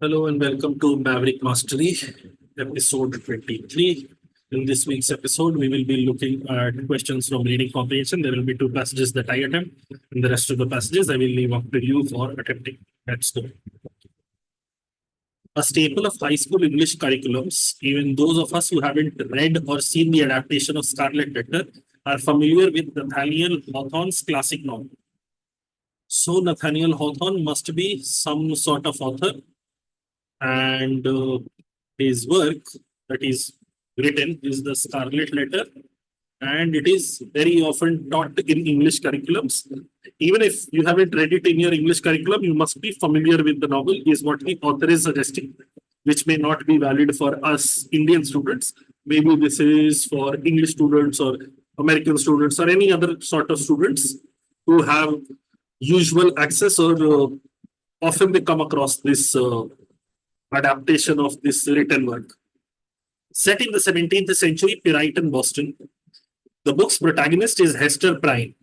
Hello and welcome to Maverick Mastery, episode 23. In this week's episode, we will be looking at questions from reading comprehension. There will be two passages that I attempt, and the rest of the passages I will leave up to you for attempting. Let's go. A staple of high school English curriculums, even those of us who haven't read or seen the adaptation of Scarlet Letter are familiar with Nathaniel Hawthorne's classic novel. So Nathaniel Hawthorne must be some sort of author, and his work that is written is the Scarlet Letter, and it is very often taught in English curriculums. Even if you haven't read it in your English curriculum, you must be familiar with the novel, is what the author is suggesting, which may not be valid for us Indian students. Maybe this is for English students or American students or any other sort of students who have usual access or often they come across this adaptation of this written work. Set in the 17th century Puritan Boston, the book's protagonist is Hester Prynne,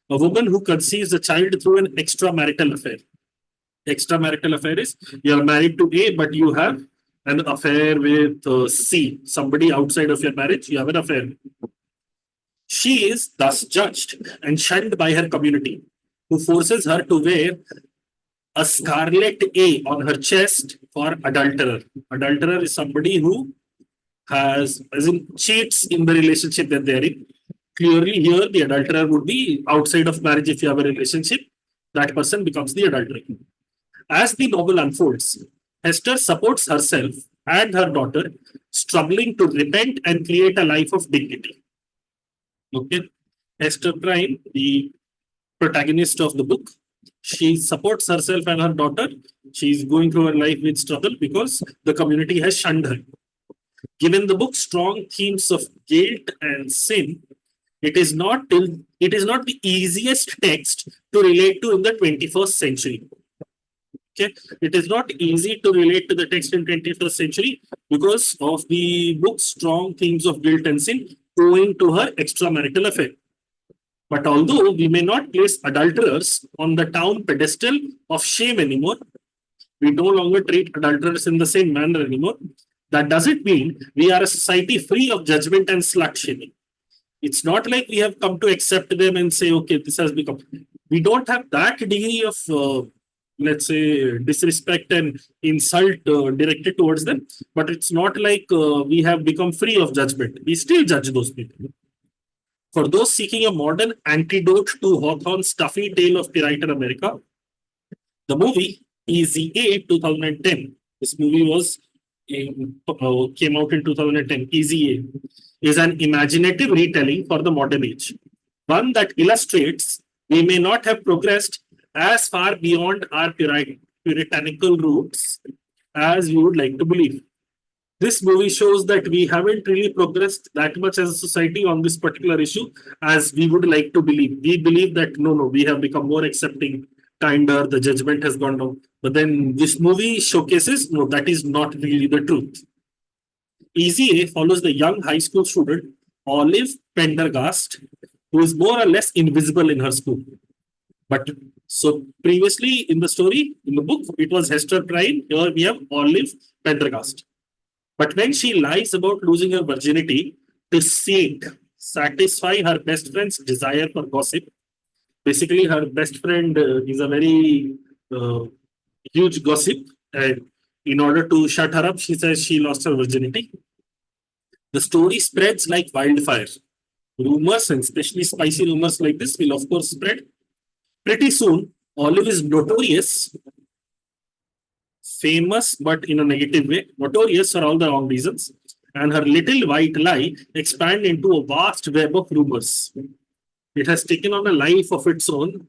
a woman who conceives a child through an extramarital affair. Extramarital affair is you are married to A, but you have an affair with C, somebody outside of your marriage, you have an affair. She is thus judged and shunned by her community, who forces her to wear a scarlet A on her chest for adulterer. Adulterer is somebody who has, as in, cheats in the relationship that they are in. Clearly, here the adulterer would be outside of marriage. If you have a relationship, that person becomes the adulterer. As the novel unfolds, Hester supports herself and her daughter, struggling to repent and create a life of dignity. Okay, Hester Prynne, the protagonist of the book, she supports herself and her daughter. She is going through her life with struggle because the community has shunned her. Given the book's strong themes of guilt and sin, it is not the easiest text to relate to in the 21st century. Okay, it is not easy to relate to the text in 21st century because of the book's strong themes of guilt and sin owing to her extramarital affair. But although we may not place adulterers on the town pedestal of shame anymore, we no longer treat adulterers in the same manner anymore. That doesn't mean we are a society free of judgment and slut shaming. It's not like we have come to accept them and say, okay, this has become. We don't have that degree of, let's say, disrespect and insult directed towards them. But it's not like we have become free of judgment. We still judge those people. For those seeking a modern antidote to Hawthorne's stuffy tale of Puritan America, the movie Easy 2010. This movie came out in 2010. Easy is an imaginative retelling for the modern age, one that illustrates we may not have progressed as far beyond our puritanical roots as we would like to believe. This movie shows that we haven't really progressed that much as a society on this particular issue as we would like to believe. We believe that no, we have become more accepting, kinder, the judgment has gone down. But then this movie showcases, no, that is not really the truth. Easy A follows the young high school student, Olive Pendergast, who is more or less invisible in her school. But so previously in the story, in the book, it was Hester Prynne. Here we have Olive Pendergast. But when she lies about losing her virginity to satisfy her best friend's desire for gossip, basically her best friend is a very huge gossip, and in order to shut her up, she says she lost her virginity. The story spreads like wildfire. Rumors, and especially spicy rumors like this, will of course spread. Pretty soon, Olive is notorious, famous, but in a negative way, notorious for all the wrong reasons, and her little white lie expand into a vast web of rumors. It has taken on a life of its own.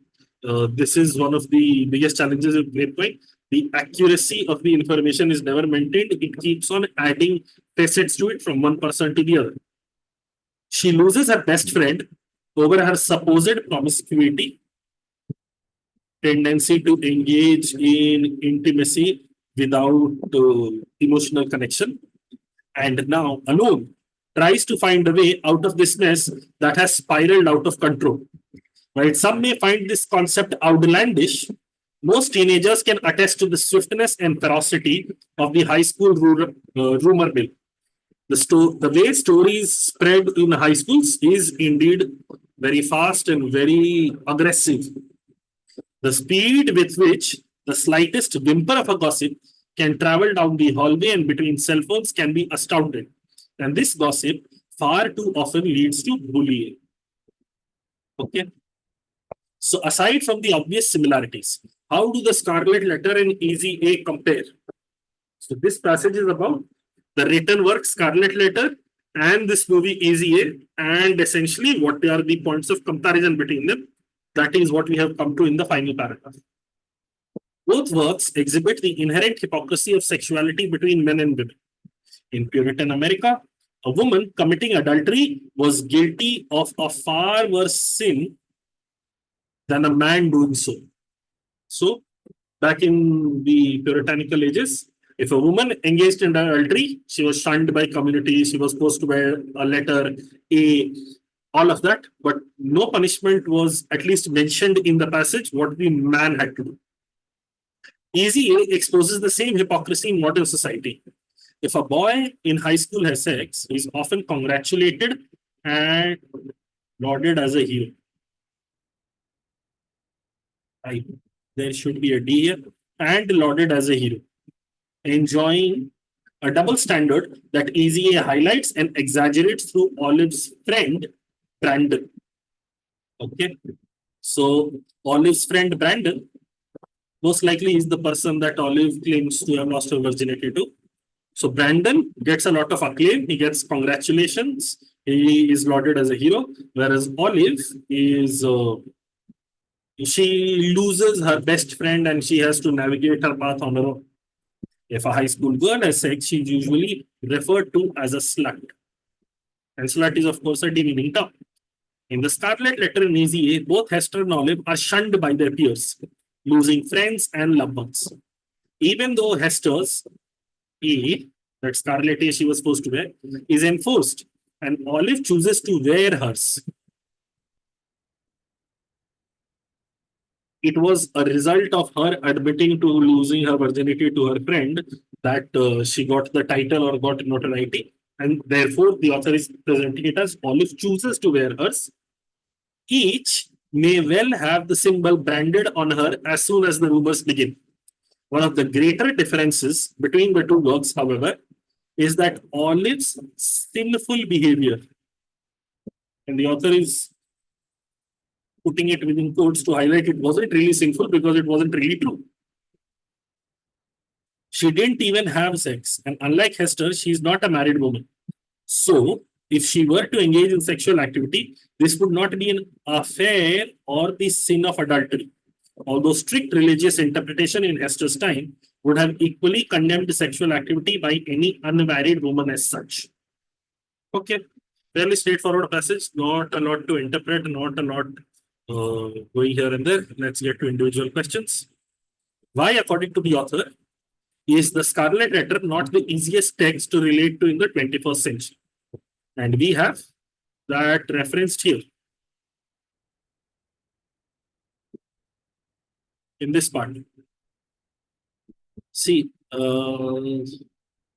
This is one of the biggest challenges of grapevine. The accuracy of the information is never maintained. It keeps on adding facets to it from one person to the other. She loses her best friend over her supposed promiscuity, tendency to engage in intimacy without emotional connection, and now alone tries to find a way out of this mess that has spiraled out of control. Right? Some may find this concept outlandish, Most teenagers can attest to the swiftness and ferocity of the high school rumor mill. The way stories spread in high schools is indeed very fast and very aggressive. The speed with which the slightest whimper of a gossip can travel down the hallway and between cell phones can be astounding. And this gossip far too often leads to bullying. Okay. So aside from the obvious similarities, how do the Scarlet Letter and Easy A compare? So this passage is about the written work Scarlet Letter and this movie Easy A, and essentially what are the points of comparison between them. That is what we have come to in the final paragraph. Both works exhibit the inherent hypocrisy of sexuality between men and women. In Puritan America, a woman committing adultery was guilty of a far worse sin than a man doing so. So, back in the puritanical ages, if a woman engaged in adultery, she was shunned by community, she was supposed to wear a letter A, all of that, but no punishment was at least mentioned in the passage what the man had to do. Easy A exposes the same hypocrisy in modern society. If a boy in high school has sex, he is often congratulated and lauded as a hero. There should be a D here, and lauded as a hero, enjoying a double standard that Easy A highlights and exaggerates through Olive's friend Brandon. Okay, so Olive's friend Brandon most likely is the person that Olive claims to have lost her virginity to. So Brandon gets a lot of acclaim, he gets congratulations, he is lauded as a hero, whereas Olive is she loses her best friend and she has to navigate her path on her own. If a high school girl has sex, she is usually referred to as a slut. And slut is, of course, a demeaning term. In the Scarlet Letter and Easy A, both Hester and Olive are shunned by their peers, losing friends and loved ones. Even though Hester's A, that Scarlet A she was supposed to wear, is enforced, and Olive chooses to wear hers. It was a result of her admitting to losing her virginity to her friend that she got the title or got notoriety, and therefore the author is presenting it as Olive chooses to wear hers. Each may well have the symbol branded on her as soon as the rumors begin. One of the greater differences between the two works, however, is that Olive's sinful behavior, and the author is putting it within quotes to highlight it wasn't really sinful because it wasn't really true. She didn't even have sex, and unlike Hester, she is not a married woman. So, if she were to engage in sexual activity, this would not be an affair or the sin of adultery. Although strict religious interpretation in Hester's time would have equally condemned sexual activity by any unmarried woman as such. Okay, fairly straightforward passage, not a lot to interpret, not a lot going here and there. Let's get to individual questions. Why, according to the author, is the Scarlet Letter not the easiest text to relate to in the 21st century? And we have that referenced here in this part. See,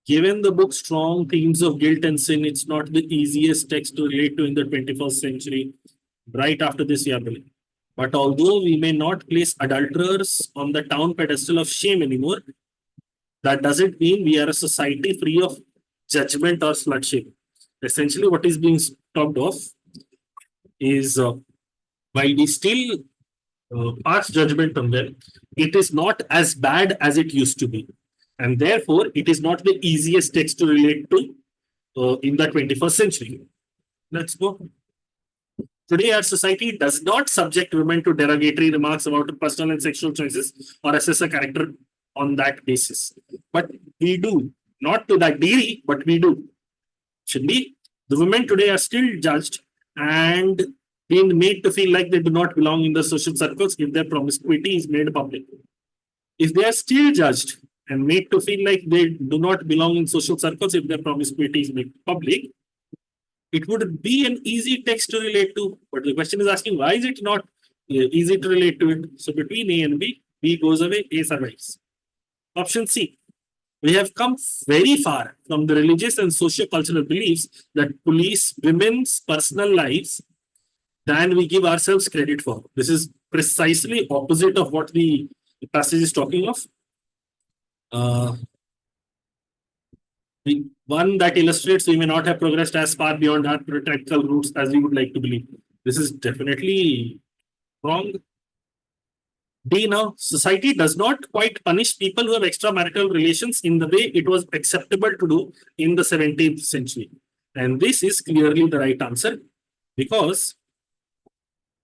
given the book's strong themes of guilt and sin, it's not the easiest text to relate to in the 21st century, right after this year. But although we may not place adulterers on the town pedestal of shame anymore, that doesn't mean we are a society free of judgment or slut shame. Essentially, what is being talked of is while we still pass judgment on them, it is not as bad as it used to be. And therefore, it is not the easiest text to relate to in the 21st century. Let's go. Today, our society does not subject women to derogatory remarks about her personal and sexual choices or assess a character on that basis. But we do, not to that degree, but we do. Should be, the women today are still judged and being made to feel like they do not belong in the social circles if their promiscuity is made public. If they are still judged and made to feel like they do not belong in social circles if their promiscuity is made public, it would be an easy text to relate to. But the question is asking, why is it not easy to relate to it? So between A and B, B goes away, A survives. Option C. We have come very far from the religious and socio-cultural beliefs that police women's personal lives than we give ourselves credit for. This is precisely opposite of what the passage is talking of. One that illustrates we may not have progressed as far beyond our practical roots as we would like to believe. This is definitely wrong. D now, society does not quite punish people who have extramarital relations in the way it was acceptable to do in the 17th century. And this is clearly the right answer because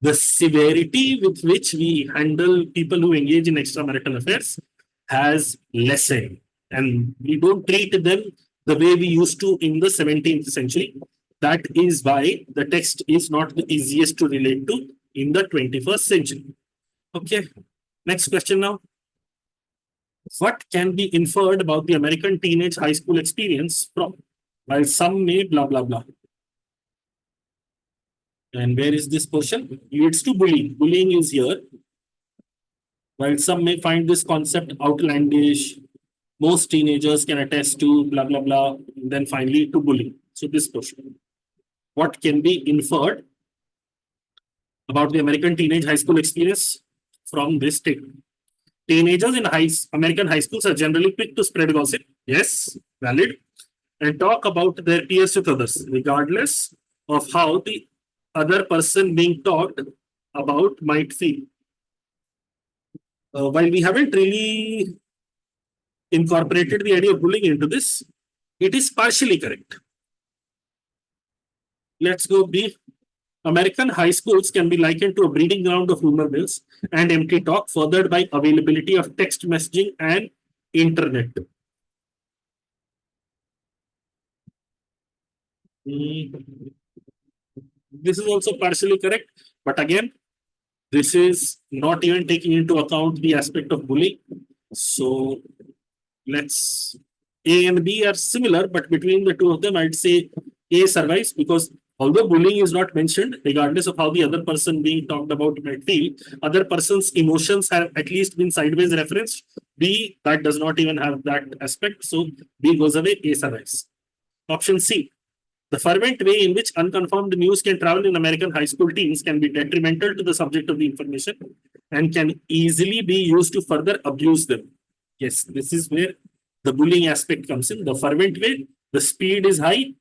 the severity with which we handle people who engage in extramarital affairs has lessened. And we don't treat them the way we used to in the 17th century. That is why the text is not the easiest to relate to in the 21st century. Okay, next question now. What can be inferred about the American teenage high school experience from, while some may blah, blah, blah. And where is this portion? Leads to bullying. Bullying is here. While some may find this concept outlandish, most teenagers can attest to blah, blah, blah, and then finally to bullying. So this portion. What can be inferred about the American teenage high school experience from this statement? Teenagers in American high schools are generally quick to spread gossip. Yes, valid. And talk about their peers with others, regardless of how the other person being talked about might feel. While we haven't really incorporated the idea of bullying into this, it is partially correct. Let's go B. American high schools can be likened to a breeding ground of rumor mills and empty talk, furthered by availability of text messaging and internet. This is also partially correct, but again, this is not even taking into account the aspect of bullying. So let's A and B are similar, but between the two of them, I'd say A survives because although bullying is not mentioned, regardless of how the other person being talked about might feel, other person's emotions have at least been sideways referenced. B, that does not even have that aspect. So B goes away, A survives. Option C. The fervent way in which unconfirmed news can travel in American high school teens can be detrimental to the subject of the information and can easily be used to further abuse them. Yes, this is where the bullying aspect comes in. The fervent way, the speed is high,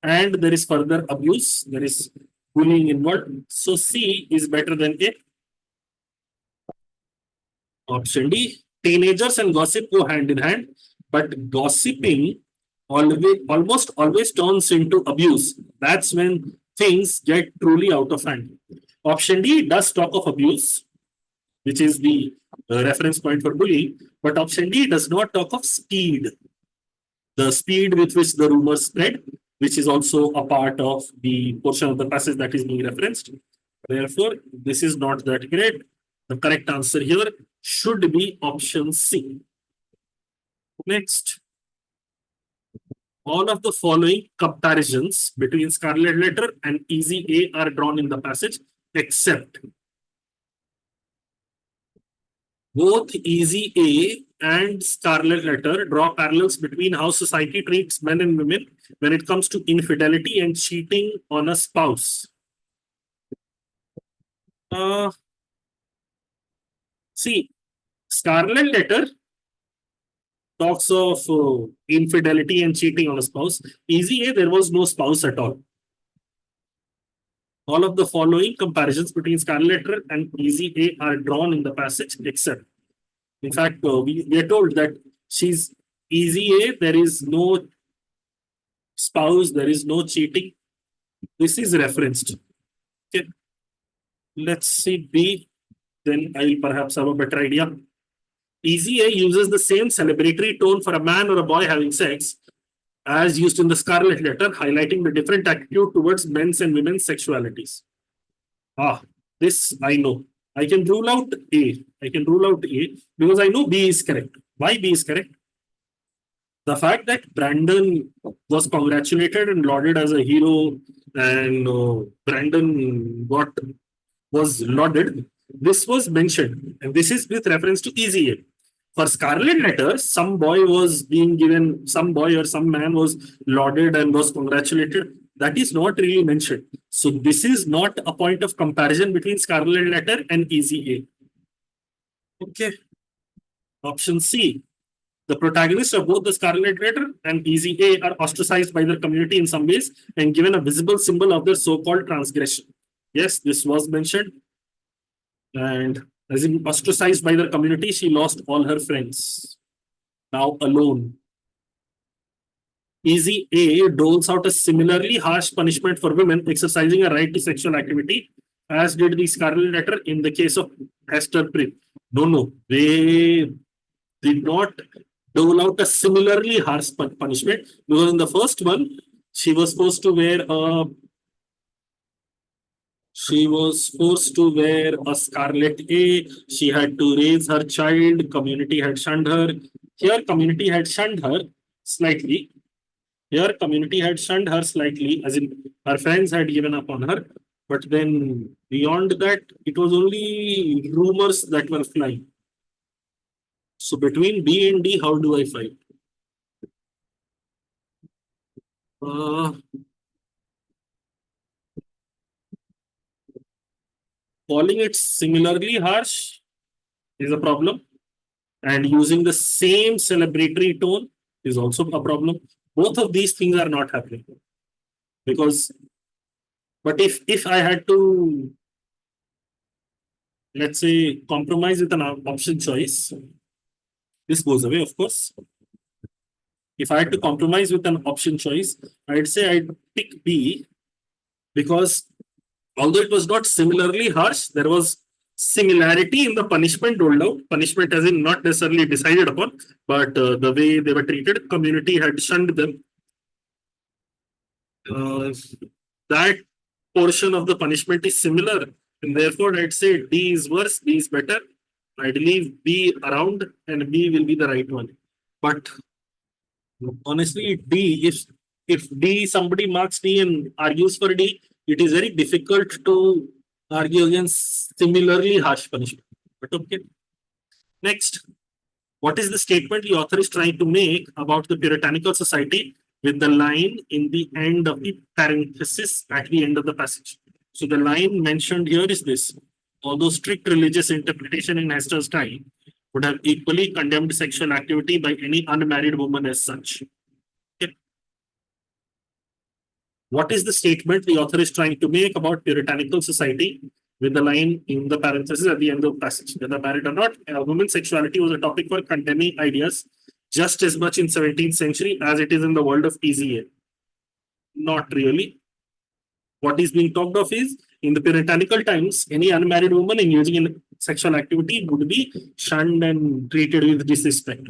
and there is further abuse. There is bullying involved. So C is better than A. Option D. Teenagers and gossip go hand in hand, but gossiping almost always turns into abuse. That's when things get truly out of hand. Option D does talk of abuse, which is the reference point for bullying, but option D does not talk of speed. The speed with which the rumors spread, which is also a part of the portion of the passage that is being referenced. Therefore, this is not that great. The correct answer here should be option C. Next. All of the following comparisons between Scarlet Letter and Easy A are drawn in the passage, except both Easy A and Scarlet Letter draw parallels between how society treats men and women when it comes to infidelity and cheating on a spouse. See, Scarlet Letter talks of infidelity and cheating on a spouse. Easy A, there was no spouse at all. All of the following comparisons between Scarlet Letter and Easy A are drawn in the passage, except. In fact, we are told that she's Easy A, there is no spouse, there is no cheating. This is referenced. Okay. Let's see B, then I'll perhaps have a better idea. Easy A uses the same celebratory tone for a man or a boy having sex as used in the Scarlet Letter, highlighting the different attitude towards men's and women's sexualities. This I know. I can rule out A. I can rule out A because I know B is correct. Why B is correct? The fact that Brandon was congratulated and lauded as a hero and Brandon was lauded this was mentioned, and this is with reference to easy A. For scarlet letter, some boy was being given, some boy or some man was lauded and was congratulated. That is not really mentioned. So this is not a point of comparison between scarlet letter and easy A. Okay. Option C. The protagonists of both the scarlet letter and easy A are ostracized by their community in some ways and given a visible symbol of their so-called transgression. Yes, this was mentioned. And as in ostracized by their community, she lost all her friends. Now alone. Easy A doles out a similarly harsh punishment for women exercising a right to sexual activity, as did the scarlet letter in the case of Hester Prynne. No, they did not dole out a similarly harsh punishment, because in the first one, she was forced to wear a scarlet A. She had to raise her child. Community had shunned her. Here, community had shunned her slightly. As in her friends had given up on her. But then beyond that, it was only rumors that were flying. So between B and D, how do I fight? Calling it similarly harsh is a problem, and using the same celebratory tone is also a problem. Both of these things are not happening. Because, but if I had to, let's say, compromise with an option choice, this goes away, of course. If I had to compromise with an option choice, I'd say I'd pick B, because although it was not similarly harsh, there was similarity in the punishment doled out. Punishment as in not necessarily decided upon, but the way they were treated, community had shunned them. That portion of the punishment is similar, and therefore I'd say D is worse, B is better. I'd leave B around, and B will be the right one. But honestly, D, if D, somebody marks D and argues for D, it is very difficult to argue against similarly harsh punishment. But okay. Next, what is the statement the author is trying to make about the puritanical society with the line in the end of the parenthesis at the end of the passage? So the line mentioned here is this: although strict religious interpretation in Hester's time would have equally condemned sexual activity by any unmarried woman as such. Okay. What is the statement the author is trying to make about puritanical society with the line in the parenthesis at the end of the passage? Whether married or not, women's sexuality was a topic for condemning ideas just as much in 17th century as it is in the world of TZA. Not really. What is being talked of is, in the puritanical times, any unmarried woman engaging in sexual activity would be shunned and treated with disrespect.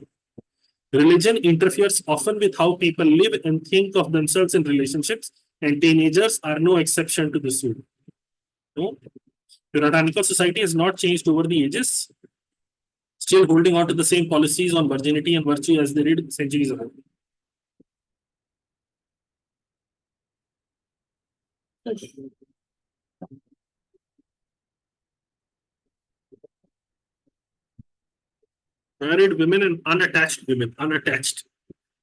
Religion interferes often with how people live and think of themselves in relationships, and teenagers are no exception to this rule. No? Puritanical society has not changed over the ages, still holding on to the same policies on virginity and virtue as they did centuries ago. Married women and unattached women,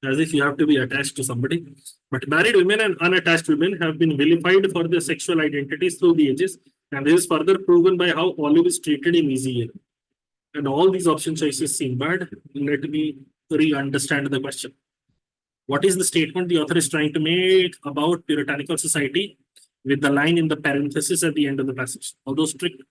as if you have to be attached to somebody. But married women and unattached women have been vilified for their sexual identities through the ages, and this is further proven by how Olive is treated in Easy A. And all these option choices seem bad. Let me re-understand the question. What is the statement the author is trying to make about puritanical society with the line in the parenthesis at the end of the passage? Although strict,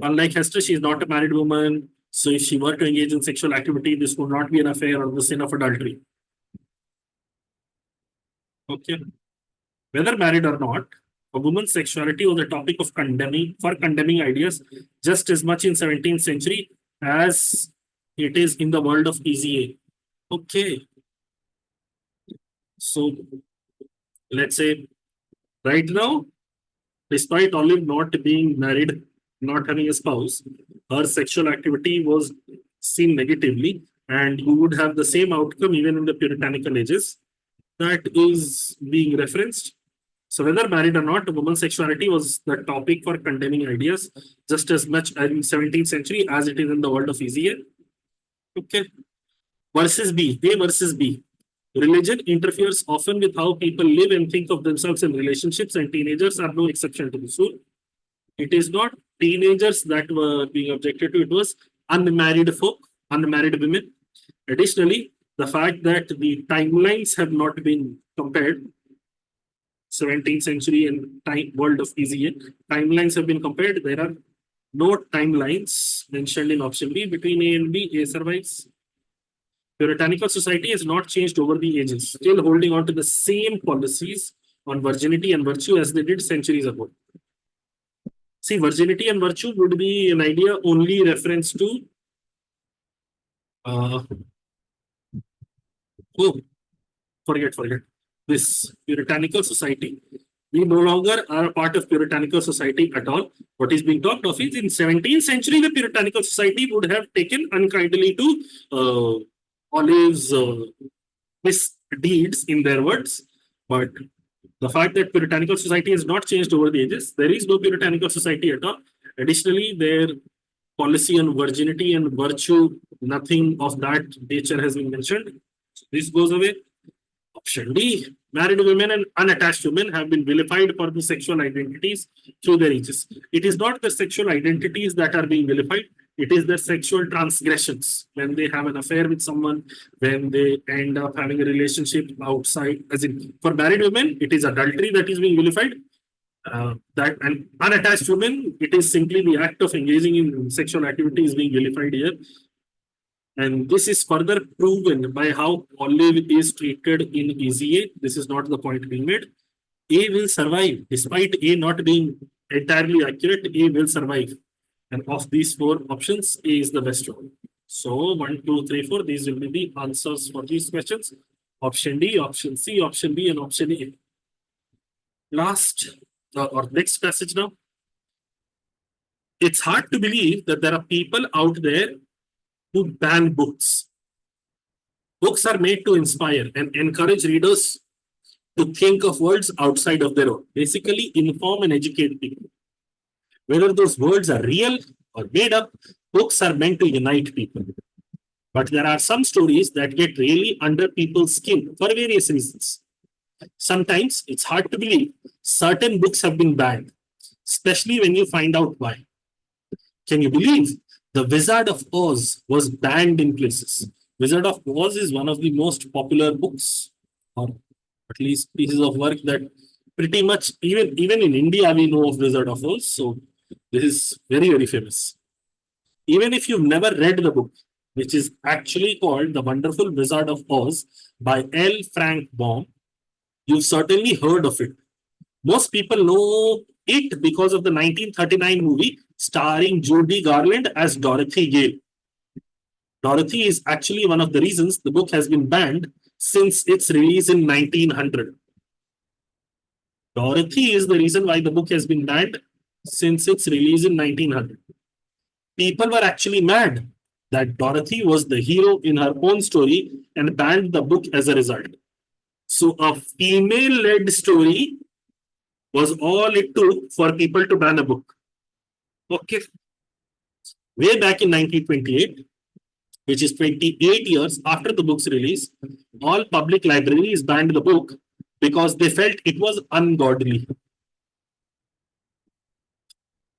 unlike Hester, she is not a married woman. So if she were to engage in sexual activity, this would not be an affair or the sin of adultery. Okay. Whether married or not, a woman's sexuality was a topic of condemning ideas just as much in 17th century as it is in the world of Easy A. Okay. So let's say right now, despite Olive not being married, not having a spouse, her sexual activity was seen negatively, and you would have the same outcome even in the puritanical ages that is being referenced. So whether married or not, women's sexuality was the topic for condemning ideas just as much in 17th century as it is in the world of easier. Okay. Versus B. A versus B. Religion interferes often with how people live and think of themselves in relationships, and teenagers are no exception to this rule. It is not teenagers that were being objected to, it was unmarried folk, unmarried women. Additionally, the fact that the timelines have not been compared, 17th century and time world of EZA, timelines have been compared. There are no timelines mentioned in option B between A and B. A survives. Puritanical society has not changed over the ages, still holding on to the same policies on virginity and virtue as they did centuries ago. See, virginity and virtue would be an idea only reference to forget this puritanical society. We no longer are a part of puritanical society at all. What is being talked of is in 17th century, the puritanical society would have taken unkindly to Olive's misdeeds in their words. But the fact that puritanical society has not changed over the ages, there is no puritanical society at all. Additionally, their policy on virginity and virtue, nothing of that nature has been mentioned. So this goes away. Option D, married women and unattached women have been vilified for the sexual identities through their ages. It is not the sexual identities that are being vilified, it is their sexual transgressions. When they have an affair with someone, when they end up having a relationship outside, as in for married women, it is adultery that is being vilified. That and unattached women, it is simply the act of engaging in sexual activity is being vilified here. And this is further proven by how Olive is treated in EZA. This is not the point being made. A will survive. Despite A not being entirely accurate, A will survive. And of these four options, A is the best one. So 1, 2, 3, 4, these will be the answers for these questions. Option D, option C, option B, and option A. Last or next passage now. It's hard to believe that there are people out there who ban books. Books are made to inspire and encourage readers to think of worlds outside of their own. Basically, inform and educate people. Whether those words are real or made up, books are meant to unite people. But there are some stories that get really under people's skin for various reasons. Sometimes it's hard to believe certain books have been banned, especially when you find out why. Can you believe The Wizard of Oz was banned in places? Wizard of Oz is one of the most popular books, or at least pieces of work that pretty much, even in India, we know of Wizard of Oz. So this is very, very famous. Even if you've never read the book, which is actually called The Wonderful Wizard of Oz by L. Frank Baum, you've certainly heard of it. Most people know it because of the 1939 movie starring Judy Garland as Dorothy Gale. Dorothy is actually one of the reasons the book has been banned since its release in 1900. Dorothy is the reason why the book has been banned since its release in 1900. People were actually mad that Dorothy was the hero in her own story and banned the book as a result. So a female-led story was all it took for people to ban a book. Okay. Way back in 1928, which is 28 years after the book's release, all public libraries banned the book because they felt it was ungodly.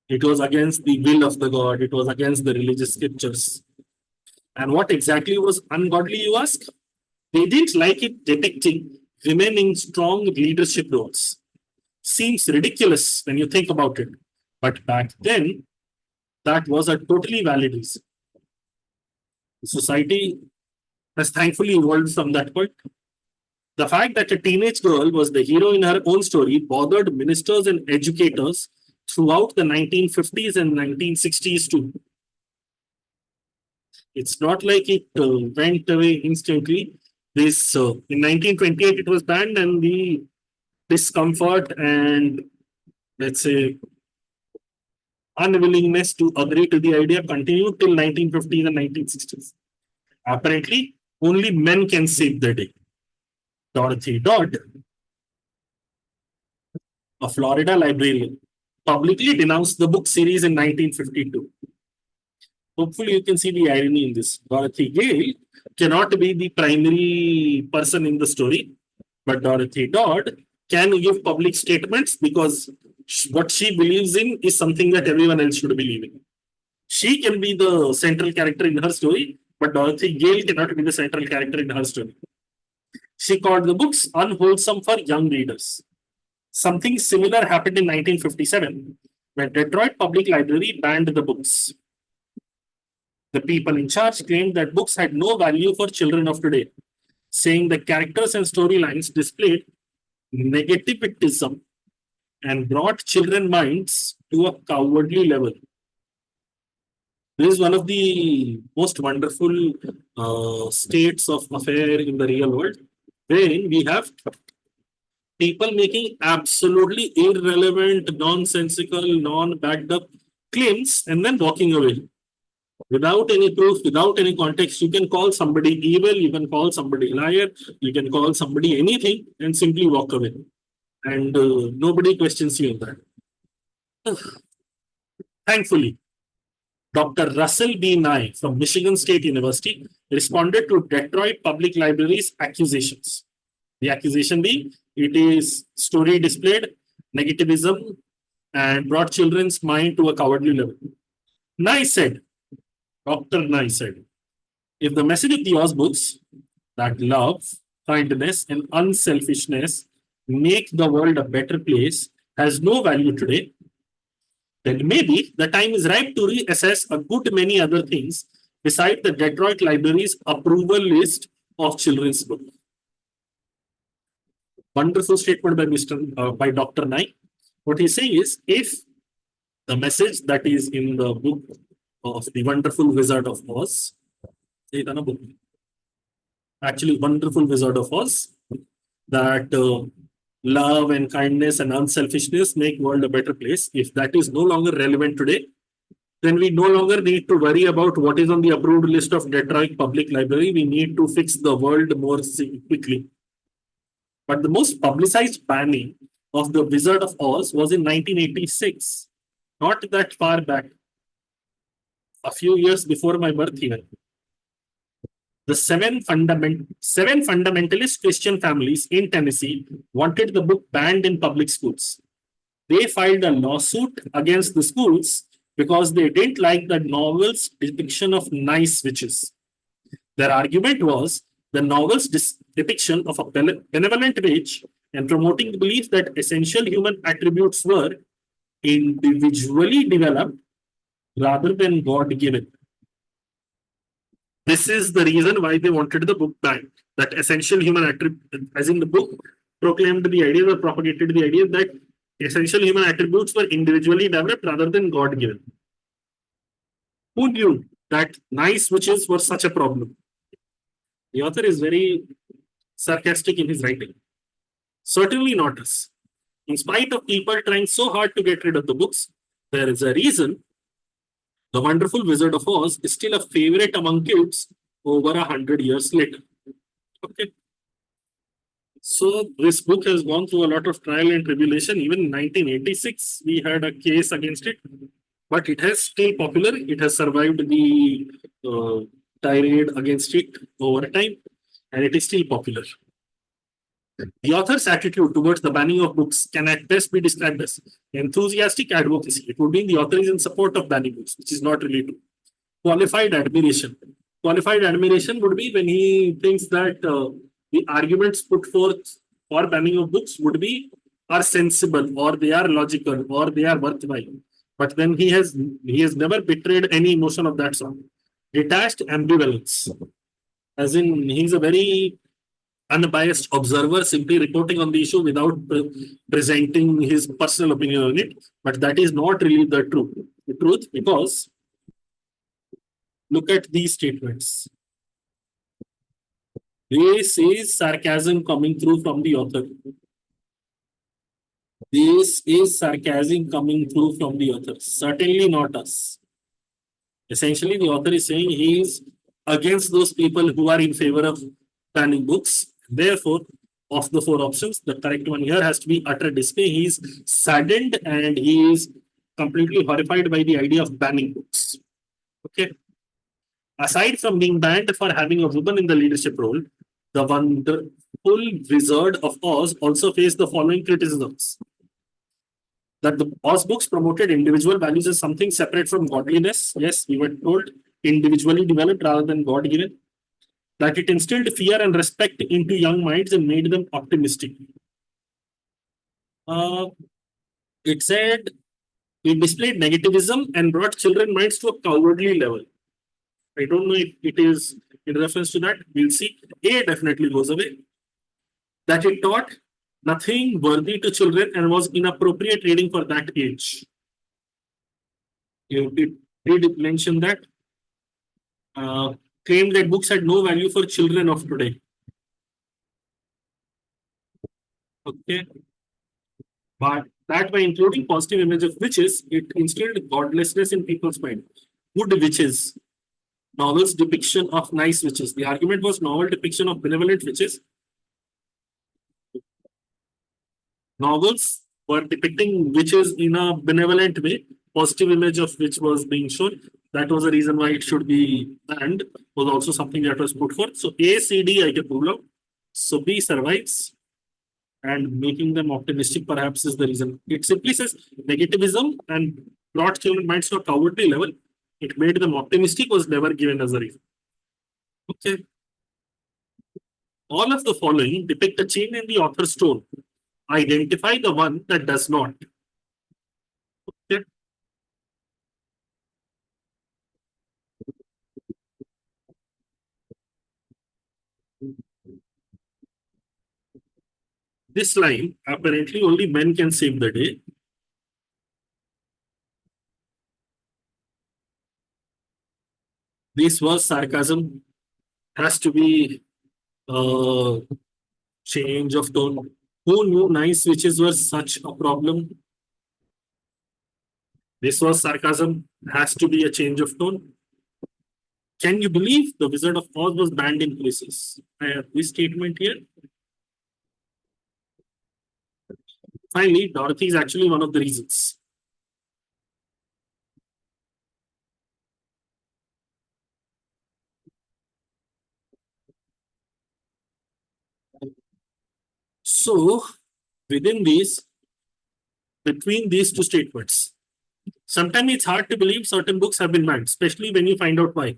It was against the will of the God. It was against the religious scriptures. And what exactly was ungodly, you ask? They didn't like it depicting women in strong leadership roles. Seems ridiculous when you think about it. But back then, that was a totally valid reason. Society has thankfully evolved from that point. The fact that a teenage girl was the hero in her own story bothered ministers and educators throughout the 1950s and 1960s too. It's not like it went away instantly. This in 1928 it was banned, and the discomfort and, let's say, unwillingness to agree to the idea continued till 1950s and 1960s. Apparently, only men can save the day. Dorothy Dodd a Florida librarian, publicly denounced the book series in 1952. Hopefully, you can see the irony in this. Dorothy Gale cannot be the primary person in the story, but Dorothy Dodd can give public statements because what she believes in is something that everyone else should believe in. She can be the central character in her story, but Dorothy Gale cannot be the central character in her story. She called the books unwholesome for young readers. Something similar happened in 1957 when Detroit Public Library banned the books. The people in charge claimed that books had no value for children of today, saying the characters and storylines displayed negativism and brought children's minds to a cowardly level. This is one of the most wonderful states of affair in the real world, wherein we have people making absolutely irrelevant, nonsensical, non-backed up claims and then walking away. Without any proof, without any context, you can call somebody evil, you can call somebody liar, you can call somebody anything and simply walk away. And nobody questions you on that. Thankfully, Dr. Russell B. Nye from Michigan State University responded to Detroit Public Library's accusations. The accusation being, it is story displayed, negativism, and brought children's mind to a cowardly level. Nye said, Dr. Nye said, if the message of the Oz books, that love, kindness, and unselfishness make the world a better place, has no value today, then maybe the time is ripe to reassess a good many other things beside the Detroit Library's approval list of children's books. Wonderful statement by Dr. Nye. What he's saying is, if the message that is in the book of the Wonderful Wizard of Oz, actually Wonderful Wizard of Oz, that love and kindness and unselfishness make world a better place. If that is no longer relevant today, then we no longer need to worry about what is on the approved list of Detroit Public Library. We need to fix the world more quickly. But the most publicized banning of the Wizard of Oz was in 1986, not that far back, a few years before my birth even. The seven fundamentalist Christian families in Tennessee wanted the book banned in public schools. They filed a lawsuit against the schools because they didn't like the novel's depiction of nice witches. Their argument was the novel's depiction of a benevolent witch and promoting the belief that essential human attributes were individually developed rather than God-given. This is the reason why they wanted the book banned. That essential human attribute, as in the book, proclaimed the idea or propagated the idea that essential human attributes were individually developed rather than God-given. Who knew that nice witches were such a problem? The author is very sarcastic in his writing. Certainly not us. In spite of people trying so hard to get rid of the books, there is a reason The Wonderful Wizard of Oz is still a favorite among kids over 100 years later. Okay. So this book has gone through a lot of trial and tribulation. Even in 1986, we had a case against it, but it has still popular. It has survived the tirade against it over time, and it is still popular. The author's attitude towards the banning of books can at best be described as enthusiastic advocacy. It would mean the author is in support of banning books, which is not really true. Qualified admiration. Qualified admiration would be when he thinks that the arguments put forth for banning of books would be are sensible, or they are logical, or they are worthwhile. But then he has never betrayed any emotion of that sort. Detached ambivalence, as in he's a very unbiased observer, simply reporting on the issue without presenting his personal opinion on it. But that is not really the truth. The truth, because look at these statements. This is sarcasm coming through from the author. This is sarcasm coming through from the author. Certainly not us. Essentially, the author is saying he is against those people who are in favor of banning books. Therefore, of the four options. The correct one here has to be utter dismay. He is saddened and he is completely horrified by the idea of banning books. Okay. Aside from being banned for having a woman in the leadership role, the wonderful Wizard of Oz also faced the following criticisms: that the Oz books promoted individual values as something separate from godliness. Yes, we were told individually developed rather than God given. That it instilled fear and respect into young minds and made them optimistic. Uh, it said it displayed negativism and brought children minds to a cowardly level. I don't know if it is in reference to that. We'll see. A definitely goes away. That it taught nothing worthy to children and was inappropriate reading for that age. It did mention that. Claimed that books had no value for children of today. Okay. But that by including positive image of witches, it instilled godlessness in people's mind. Good witches. Novel's depiction of nice witches. The argument was novel depiction of benevolent witches. Novels were depicting witches in a benevolent way. Positive image of which was being shown. That was the reason why it should be banned. Was also something that was put forth. So A, C, D, I can rule out. So B survives. And making them optimistic perhaps is the reason. It simply says negativism and brought children minds to a cowardly level. It made them optimistic was never given as a reason. Okay. All of the following depict a change in the author's tone. Identify the one that does not. Okay. This line, apparently only men can save the day. This was sarcasm. Has to be change of tone. Who knew nice witches were such a problem? This was sarcasm. Has to be a change of tone. Can you believe the Wizard of Oz was banned in places? I have this statement here. Finally, Dorothy is actually one of the reasons. So, within these, between these two statements, sometimes it's hard to believe certain books have been banned, especially when you find out why.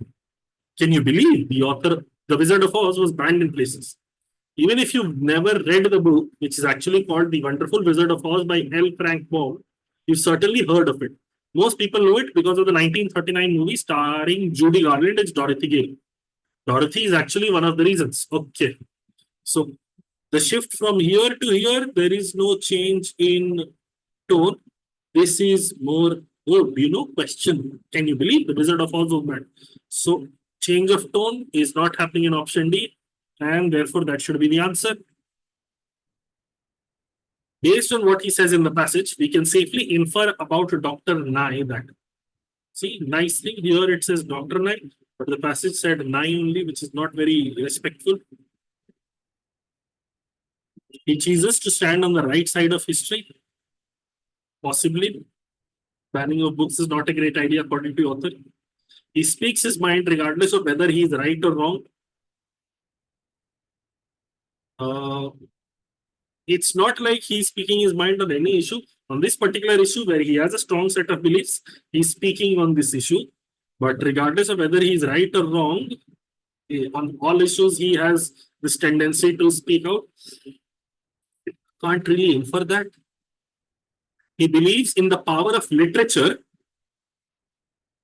Can you believe the author, The Wizard of Oz, was banned in places? Even if you've never read the book, which is actually called The Wonderful Wizard of Oz by L. Frank Baum, you've certainly heard of it. Most people know it because of the 1939 movie starring Judy Garland as Dorothy Gale. Dorothy is actually one of the reasons. Okay. So the shift from here to here, there is no change in tone. This is more, question. Can you believe the Wizard of Oz was banned? So change of tone is not happening in option D, and therefore that should be the answer. Based on what he says in the passage, we can safely infer about Dr. Nye that. See, nicely here it says Dr. Nye, but the passage said Nye only, which is not very respectful. He chooses to stand on the right side of history. Possibly. Banning of books is not a great idea according to the author. He speaks his mind regardless of whether he is right or wrong. It's not like he's speaking his mind on any issue. On this particular issue where he has a strong set of beliefs, he's speaking on this issue. But regardless of whether he's right or wrong, on all issues, he has this tendency to speak out. Can't really infer that. He believes in the power of literature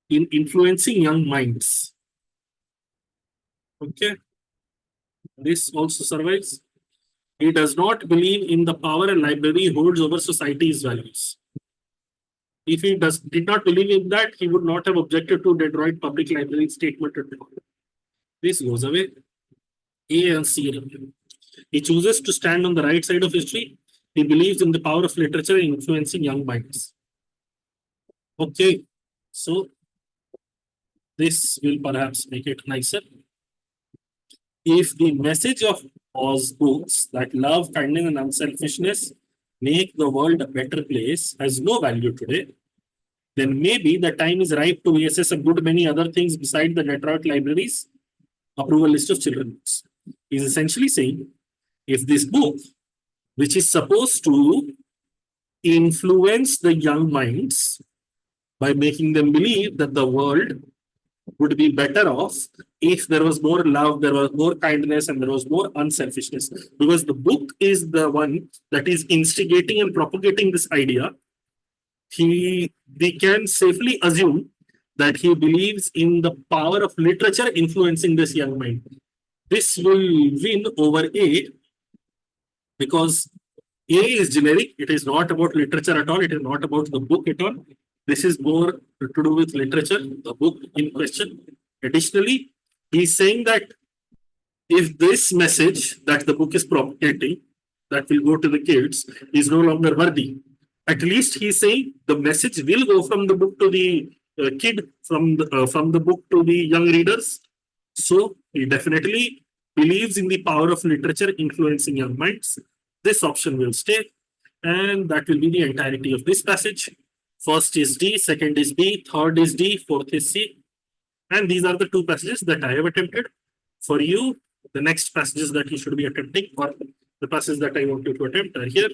in influencing young minds. Okay. This also survives. He does not believe in the power a library holds over society's values. If he did not believe in that, he would not have objected to Detroit Public Library statement at all. This goes away. A and C. He chooses to stand on the right side of history. He believes in the power of literature in influencing young minds. Okay, so this will perhaps make it nicer. If the message of Oz books that love, kindness, and unselfishness make the world a better place has no value today, then maybe the time is ripe to reassess a good many other things beside the Detroit Library's approval list of children's books. He's essentially saying if this book, which is supposed to influence the young minds by making them believe that the world would be better off if there was more love, there was more kindness, and there was more unselfishness. Because the book is the one that is instigating and propagating this idea. We can safely assume that he believes in the power of literature influencing this young mind. This will win over A because A is generic. It is not about literature at all. It is not about the book at all. This is more to do with literature, the book in question. Additionally, he's saying that if this message that the book is propagating, that will go to the kids, is no longer worthy, at least he's saying the message will go from the book to the kid, from the book to the young readers. So he definitely believes in the power of literature influencing young minds. This option will stay, and that will be the entirety of this passage. First is D, second is B, third is D, fourth is C. And these are the two passages that I have attempted. For you, the next passages that you should be attempting, or the passages that I want you to attempt, are here.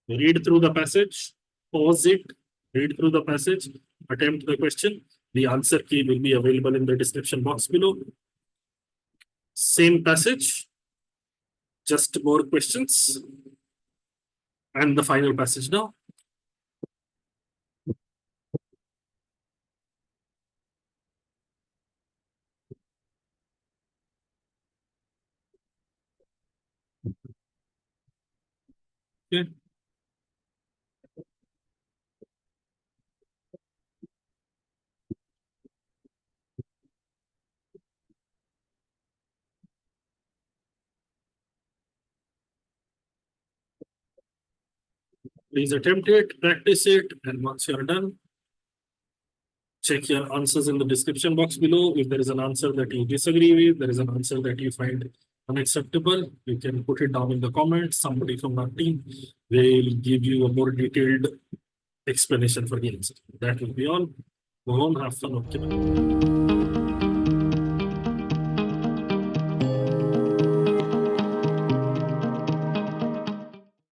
Read through the passage, pause it, read through the passage, attempt the question. The answer key will be available in the description box below. Same passage, just more questions. And the final passage now. Okay. Please attempt it, practice it, and once you're done, check your answers in the description box below. If there is an answer that you disagree with, there is an answer that you find unacceptable, you can put it down in the comments. Somebody from our team will give you a more detailed explanation for the answer. That will be all. Go home, have fun. Okay.